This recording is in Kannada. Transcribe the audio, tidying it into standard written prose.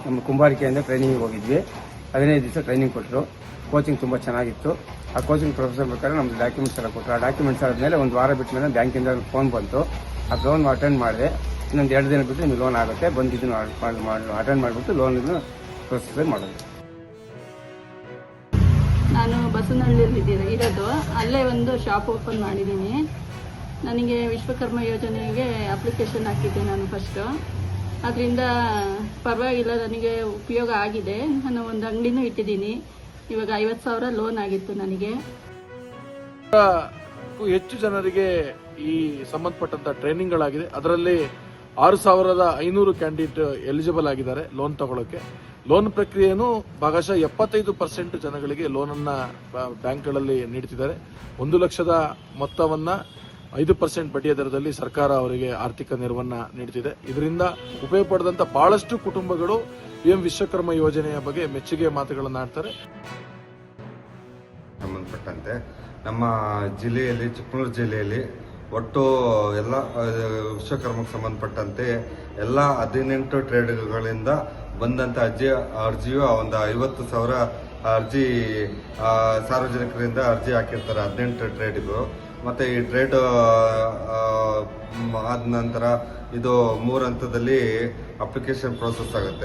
ನಮ್ಮ ಕುಂಬಾರಿಕೆಯಿಂದ ಟ್ರೈನಿಂಗ್ ಹೋಗಿದ್ವಿ. 15 ದಿವಸ ಟ್ರೈನಿಂಗ್ ಕೊಟ್ಟರು. ಕೋಚಿಂಗ್ ತುಂಬ ಚೆನ್ನಾಗಿತ್ತು. ಆ ಕೋಚಿಂಗ್ ಪ್ರೊಫೆಸರ್ ಪ್ರಕಾರ ನಮ್ದು ಡಾಕ್ಯುಮೆಂಟ್ಸ್ ಎಲ್ಲ ಕೊಟ್ಟರು. ಆ ಡಾಕ್ಯುಮೆಂಟ್ಸ್ ಆದಮೇಲೆ ಒಂದು ವಾರ ಬಿಟ್ಟ ಮೇಲೆ ಬ್ಯಾಂಕಿಂದ ಫೋನ್ ಬಂತು. ಆ ಲೋನ್ ಅಟೆಂಡ್ ಮಾಡಿದೆ. ಇನ್ನೊಂದು 2 ದಿನ ಬಿಟ್ಟು ನಿಮಗೆ ಲೋನ್ ಆಗುತ್ತೆ, ಬಂದಿದ್ದು ಅಟೆಂಡ್ ಮಾಡಿಬಿಟ್ಟು ಲೋನ್ ಪ್ರೊಸೆಸ್ ಮಾಡೋದು. ನಾನು ಬಸವನಹಳ್ಳಿಯಲ್ಲಿ ಇರೋದು. ಅಲ್ಲೇ ಒಂದು ಶಾಪ್ ಓಪನ್ ಮಾಡಿದ್ದೀನಿ. ನನಗೆ ವಿಶ್ವಕರ್ಮ ಯೋಜನೆಗೆ ಅಪ್ಲಿಕೇಶನ್ ಹಾಕಿದ್ದೆ ನಾನು ಫಸ್ಟು. ಅದರಿಂದ ಪರವಾಗಿಲ್ಲ, ನನಗೆ ಉಪಯೋಗ ಆಗಿದೆ. ನಾನು ಒಂದು ಅಂಗಡಿನೂ ಇಟ್ಟಿದ್ದೀನಿ. ಇವಾಗ 50,000 ಲೋನ್ ಆಗಿತ್ತು ನನಗೆ. ಹೆಚ್ಚು ಜನರಿಗೆ ಈ ಸಂಬಂಧಪಟ್ಟಂತ ಟ್ರೈನಿಂಗ್ಗಳಾಗಿದೆ. ಅದರಲ್ಲಿ 6,500 ಕ್ಯಾಂಡಿಡೇಟ್ ಎಲಿಜಿಬಲ್ ಆಗಿದ್ದಾರೆ ಲೋನ್ ತಗೊಳ್ಳೋಕೆ. ಲೋನ್ ಪ್ರಕ್ರಿಯೆಯನ್ನು ಭಾಗಶಃ 75% ಜನಗಳಿಗೆ ಲೋನನ್ನ ಬ್ಯಾಂಕ್ಗಳಲ್ಲಿ ನೀಡುತ್ತಿದ್ದಾರೆ. 1 ಲಕ್ಷದ ಮೊತ್ತವನ್ನ 5% ಬಡ್ಡಿಯ ದರದಲ್ಲಿ ಸರ್ಕಾರ ಅವರಿಗೆ ಆರ್ಥಿಕ ನೆರವನ್ನ ನೀಡುತ್ತಿದೆ. ಇದರಿಂದ ಉಪಯೋಗ ಪಡೆದಂತ ಬಹಳಷ್ಟು ಕುಟುಂಬಗಳು PM ವಿಶ್ವಕರ್ಮ ಯೋಜನೆಯ ಬಗ್ಗೆ ಮೆಚ್ಚುಗೆ ಮಾತುಗಳನ್ನು ಆಡ್ತಾರೆ. ಸಂಬಂಧಪಟ್ಟಂತೆ ನಮ್ಮ ಜಿಲ್ಲೆಯಲ್ಲಿ, ಚಿಕ್ಕಮಗಳೂರು ಜಿಲ್ಲೆಯಲ್ಲಿ ಒಟ್ಟು ಎಲ್ಲ ವಿಶ್ವಕರ್ಮಕ್ಕೆ ಸಂಬಂಧಪಟ್ಟಂತೆ ಎಲ್ಲ 18 ಟ್ರೇಡ್ಗಳಿಂದ ಬಂದಂಥ ಅರ್ಜಿಯು ಒಂದು 50,000 ಅರ್ಜಿ ಸಾರ್ವಜನಿಕರಿಂದ ಅರ್ಜಿ ಹಾಕಿರ್ತಾರೆ 18 ಟ್ರೇಡ್ಗಳು. ಮತ್ತು ಈ ಟ್ರೇಡ್ ಆದ ನಂತರ ಇದು 3 ಹಂತದಲ್ಲಿ ಅಪ್ಲಿಕೇಶನ್ ಪ್ರೋಸೆಸ್ ಆಗುತ್ತೆ.